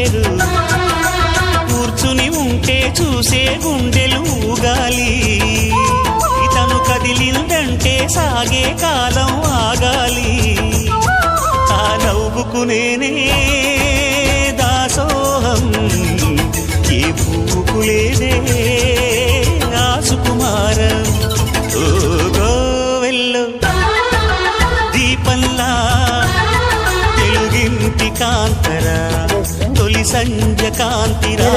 పేరు కూర్చుని ఉంటే చూసే గుండెలు ఊగాలి ఇతను కదిలిందంటే సాగే కాలం ఆగాలి ఆ నవ్వుకు నేనే దాసోహం ఏ పువ్వుకు లేదే ఆ సుకుమారం ఓ గోవెల్లో దీపంలా తెలుగింటి కాంతరా తొలి సంధ్య కాంతిరా